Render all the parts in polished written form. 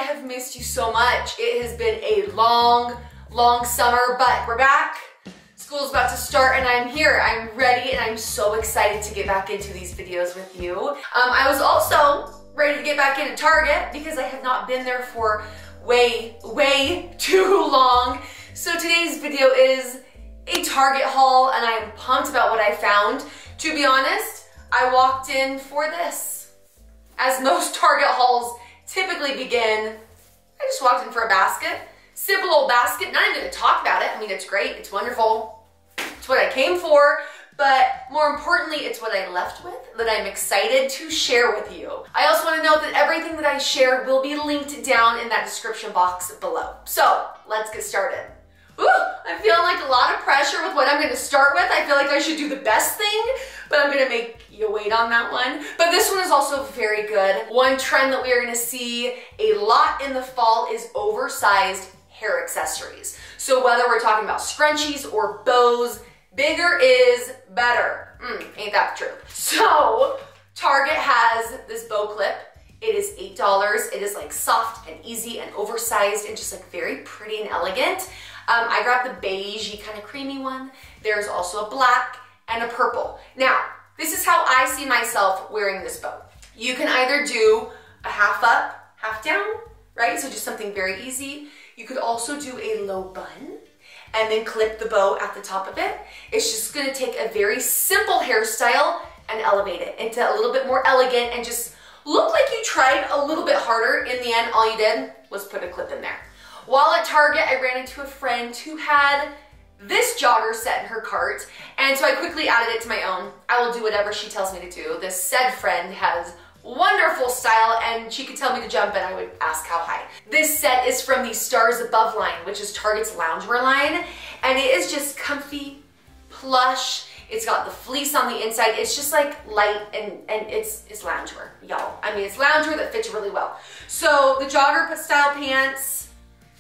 have missed you so much. It has been a long summer, but we're back. School's about to start and I'm here. I'm ready and I'm so excited to get back into these videos with you. I was also ready to get back into Target because I have not been there for way too long. So today's video is a Target haul and I'm pumped about what I found. To be honest, I walked in for this. As most Target hauls typically begin, I just walked in for a basket. Simple old basket, not even gonna talk about it. I mean, it's great, it's wonderful. It's what I came for, but more importantly, it's what I left with that I'm excited to share with you. I also wanna note that everything that I share will be linked down in that description box below. So let's get started. Ooh, I'm feeling like a lot of pressure with what I'm gonna start with. I feel like I should do the best thing, but I'm gonna make you wait on that one. But this one is also very good. One trend that we are gonna see a lot in the fall is oversized hair accessories. So whether we're talking about scrunchies or bows, bigger is better. Ain't that the truth? So Target has this bow clip. It is $8. It is like soft and easy and oversized and just like very pretty and elegant. I grabbed the beige, kind of creamy one. There's also a black and a purple. Now, this is how I see myself wearing this bow. You can either do a half up, half down, right? So just something very easy. You could also do a low bun and then clip the bow at the top of it. It's just gonna take a very simple hairstyle and elevate it into a little bit more elegant and just look like you tried a little bit harder. In the end, all you did was put a clip in there. While at Target, I ran into a friend who had this jogger set in her cart, and so I quickly added it to my own. I will do whatever she tells me to do. This said friend has wonderful style, and she could tell me to jump and I would ask how high. This set is from the Stars Above line, which is Target's loungewear line, and it is just comfy, plush. It's got the fleece on the inside. It's just like light and it's loungewear, y'all. I mean, it's loungewear that fits really well. So the jogger style pants,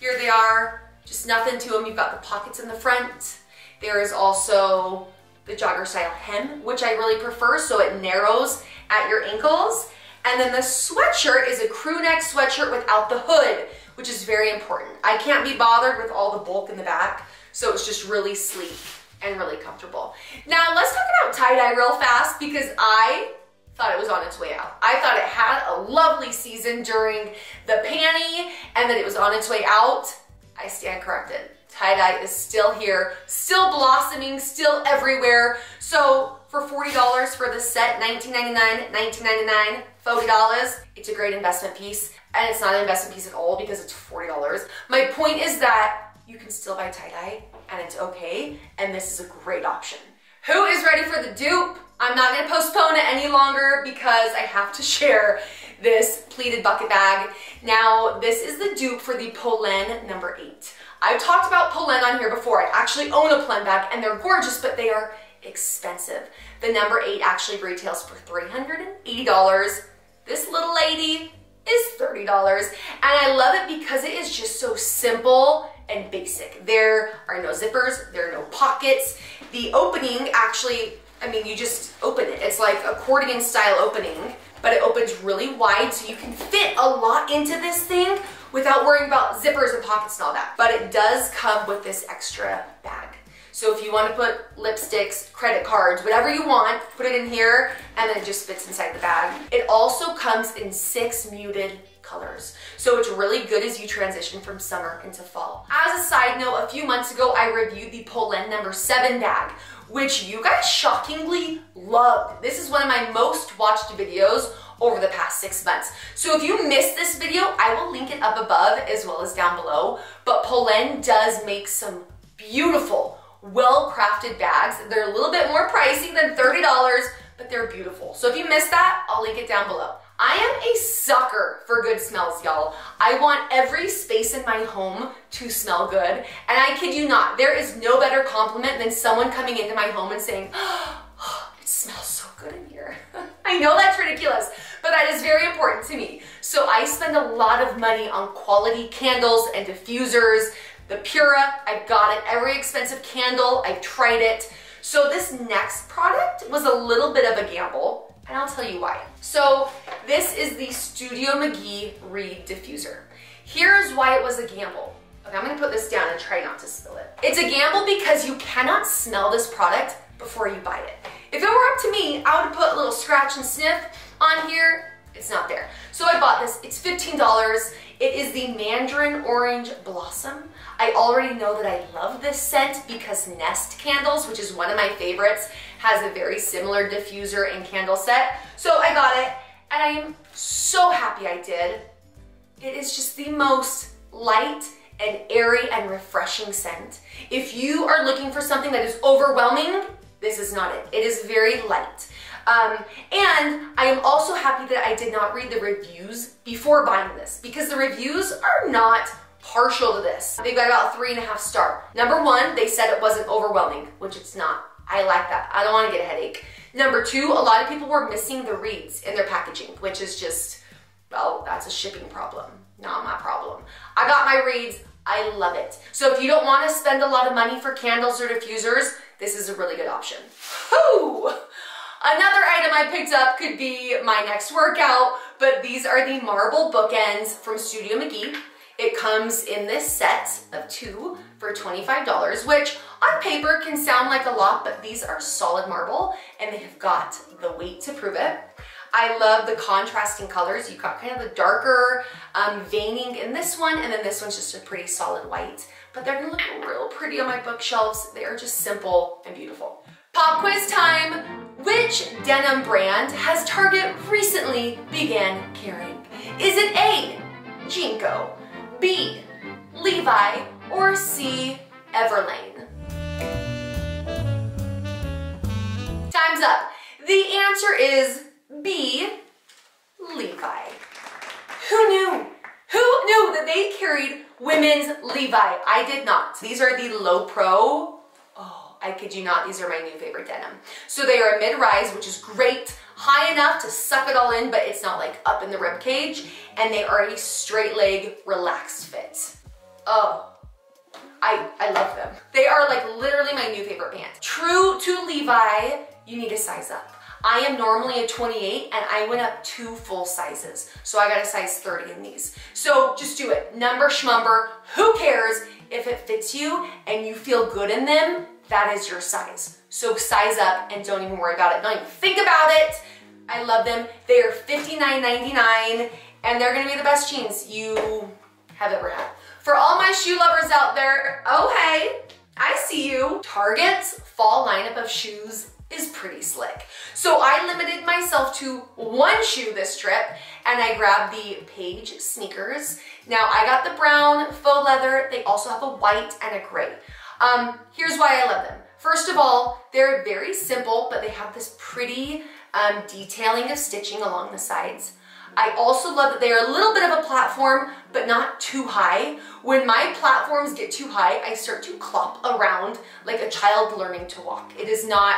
here they are, just nothing to them. You've got the pockets in the front. There is also the jogger style hem, which I really prefer, so it narrows at your ankles. And then the sweatshirt is a crew neck sweatshirt without the hood, which is very important. I can't be bothered with all the bulk in the back, so it's just really sleek and really comfortable. Now let's talk about tie-dye real fast because I thought it was on its way out. I thought it had a lovely season during the panty and that it was on its way out. I stand corrected. Tie-dye is still here, still blossoming, still everywhere. So for $40 for the set, $19.99, $19.99, $40, it's a great investment piece. And it's not an investment piece at all because it's $40. My point is that you can still buy tie-dye and it's okay. And this is a great option. Who is ready for the dupe? I'm not gonna postpone it any longer because I have to share this pleated bucket bag. Now, this is the dupe for the Polène number 8. I've talked about Polène on here before. I actually own a Polène bag and they're gorgeous, but they are expensive. The number 8 actually retails for $380. This little lady is $30. And I love it because it is just so simple and basic. There are no zippers, there are no pockets. The opening actually, I mean, you just open it. It's like accordion style opening, but it opens really wide so you can fit a lot into this thing without worrying about zippers and pockets and all that. But it does come with this extra bag. So if you want to put lipsticks, credit cards, whatever you want, put it in here and then it just fits inside the bag. It also comes in 6 muted colors. So it's really good as you transition from summer into fall. As a side note, a few months ago, I reviewed the Polène number 7 bag, which you guys shockingly loved. This is one of my most watched videos over the past 6 months. So if you missed this video, I will link it up above as well as down below. But Polène does make some beautiful, well-crafted bags. They're a little bit more pricey than $30, but they're beautiful. So if you missed that, I'll link it down below. I am a sucker for good smells, y'all. I want every space in my home to smell good. And I kid you not, there is no better compliment than someone coming into my home and saying, oh, it smells so good in here. I know that's ridiculous, but that is very important to me. So I spend a lot of money on quality candles and diffusers. The Pura, I've got it. Every expensive candle, I've tried it. So this next product was a little bit of a gamble. And I'll tell you why. So this is the Studio McGee Reed diffuser. Here's why it was a gamble. Okay, I'm gonna put this down and try not to spill it. It's a gamble because you cannot smell this product before you buy it. If it were up to me, I would put a little scratch and sniff on here. It's not there. So I bought this, it's $15. It is the Mandarin Orange Blossom. I already know that I love this scent because Nest Candles, which is one of my favorites, has a very similar diffuser and candle set. So I got it, and I am so happy I did. It is just the most light and airy and refreshing scent. If you are looking for something that is overwhelming, this is not it. It is very light. And I am also happy that I did not read the reviews before buying this because the reviews are not partial to this. They've got about 3.5 stars. Number one, they said it wasn't overwhelming, which it's not. I like that. I don't want to get a headache. Number two, a lot of people were missing the reeds in their packaging, which is just, well, that's a shipping problem, not my problem. I got my reeds. I love it. So if you don't want to spend a lot of money for candles or diffusers, this is a really good option. Whew! Another item I picked up could be my next workout, but these are the marble bookends from Studio McGee. It comes in this set of 2 for $25, which on paper can sound like a lot, but these are solid marble and they have got the weight to prove it. I love the contrasting colors. You've got kind of the darker veining in this one, and then this one's just a pretty solid white. But they're gonna look real pretty on my bookshelves. They are just simple and beautiful. Pop quiz time. Which denim brand has Target recently began carrying? Is it A, Jinko, B, Levi, or C, Everlane? Time's up. The answer is B, Levi. Who knew? Who knew that they carried women's Levi? I did not. These are the Low Pro. Oh, I kid you not, these are my new favorite denim. So they are a mid-rise, which is great, high enough to suck it all in, but it's not like up in the rib cage. And they are a straight leg, relaxed fit. Oh, I love them. They are like literally my new favorite pant. True to Levi, you need to size up. I am normally a 28 and I went up 2 full sizes. So I got a size 30 in these. So just do it. Number schmumber, who cares? If it fits you and you feel good in them, that is your size. So size up and don't even worry about it. Don't even think about it. I love them. They are $59.99 and they're gonna be the best jeans you have ever had. For all my shoe lovers out there, oh hey, I see you. Target's fall lineup of shoes is pretty slick. So I limited myself to 1 shoe this trip and I grabbed the PAIGE sneakers. Now I got the brown faux leather. They also have a white and a gray. Here's why I love them. First of all, they're very simple, but they have this pretty detailing of stitching along the sides. I also love that they are a little bit of a platform, but not too high. When my platforms get too high, I start to clop around like a child learning to walk. It's not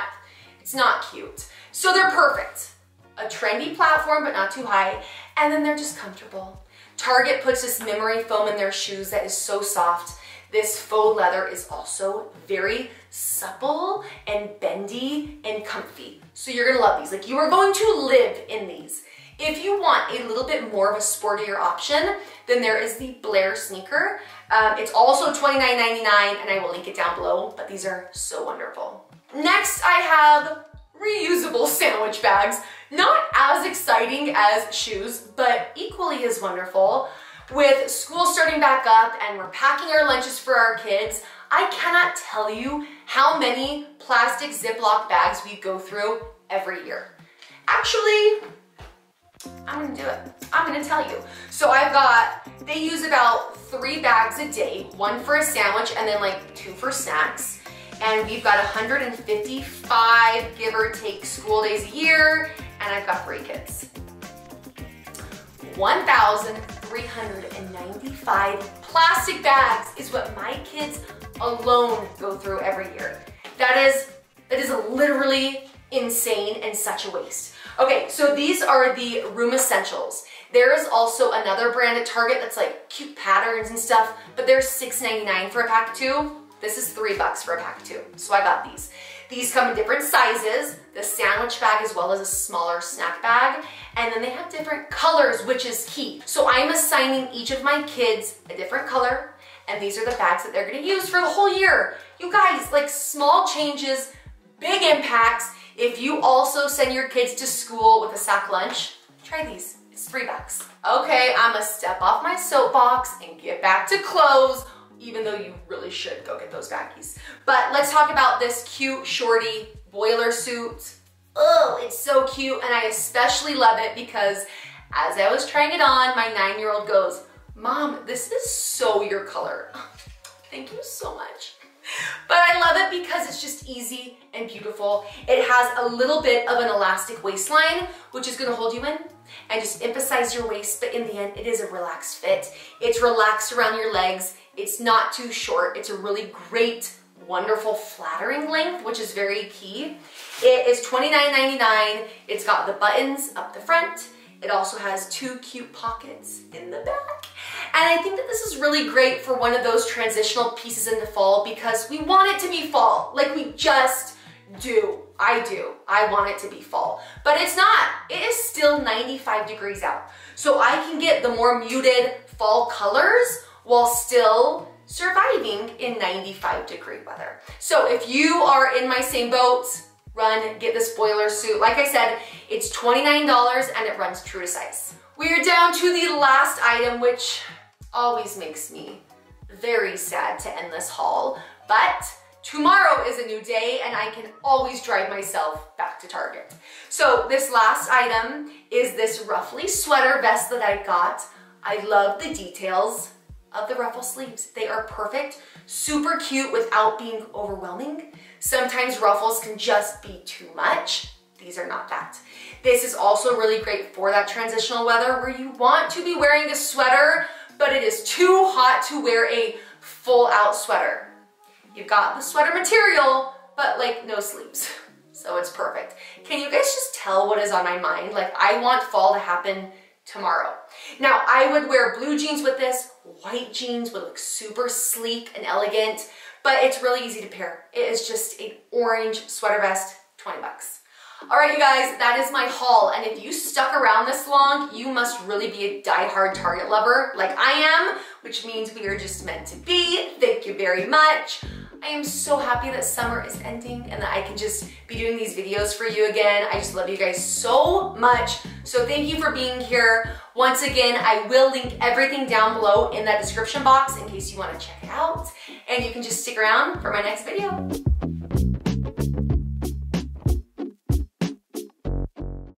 cute. So they're perfect. A trendy platform, but not too high. And then they're just comfortable. Target puts this memory foam in their shoes that is so soft. This faux leather is also very supple and bendy and comfy. So you're gonna love these. Like, you are going to live in these. If you want a little bit more of a sportier option, then there is the Blair sneaker. It's also $29.99 and I will link it down below, but these are so wonderful. Next, I have reusable sandwich bags. Not as exciting as shoes, but equally as wonderful. With school starting back up and we're packing our lunches for our kids, I cannot tell you how many plastic Ziploc bags we go through every year. Actually, I'm gonna do it. I'm gonna tell you. So they use about 3 bags a day, 1 for a sandwich and then like 2 for snacks. And we've got 155, give or take, school days a year, and I've got 3 kids. 1,395 plastic bags is what my kids alone go through every year. That is literally insane and such a waste. Okay, so these are the Room Essentials. There is also another brand at Target that's like cute patterns and stuff, but they're $6.99 for a pack of 2. This is $3 for a pack of 2, so I got these. These come in different sizes, the sandwich bag as well as a smaller snack bag. And then they have different colors, which is key. So I'm assigning each of my kids a different color, and these are the bags that they're gonna use for the whole year. You guys, like small changes, big impacts. If you also send your kids to school with a sack lunch, try these. It's $3. Okay, I'm gonna step off my soapbox and get back to clothes, even though you really should go get those baggies. But let's talk about this cute shorty boiler suit. Oh, it's so cute, and I especially love it because as I was trying it on, my 9-year-old goes, "Mom, this is so your color." Thank you so much. But I love it because it's just easy and beautiful. It has a little bit of an elastic waistline, which is gonna hold you in and just emphasize your waist, but in the end, it is a relaxed fit. It's relaxed around your legs. It's not too short. It's a really great, wonderful, flattering length, which is very key. It is $29.99. It's got the buttons up the front. It also has 2 cute pockets in the back. And I think that this is really great for one of those transitional pieces in the fall because we want it to be fall. Like we just do. I do. I want it to be fall. But it's not. It is still 95 degrees out. So I can get the more muted fall colors while still surviving in 95-degree weather. So if you are in my same boat, run, get this boiler suit. Like I said, it's $29 and it runs true to size. We are down to the last item, which always makes me very sad to end this haul, but tomorrow is a new day and I can always drive myself back to Target. So this last item is this ruffly sweater vest that I got. I love the details of the ruffle sleeves. They are perfect, super cute without being overwhelming. Sometimes ruffles can just be too much. These are not that. This is also really great for that transitional weather where you want to be wearing a sweater, but it is too hot to wear a full out sweater. You've got the sweater material, but like no sleeves. So it's perfect. Can you guys just tell what is on my mind? Like I want fall to happen tomorrow. Now I would wear blue jeans with this, white jeans would look super sleek and elegant, but it's really easy to pair. It is just an orange sweater vest, 20 bucks. All right, you guys, that is my haul. And if you stuck around this long, you must really be a diehard Target lover like I am, which means we are just meant to be. Thank you very much. I am so happy that summer is ending and that I can just be doing these videos for you again. I just love you guys so much. So thank you for being here. Once again, I will link everything down below in that description box in case you want to check it out. And you can just stick around for my next video.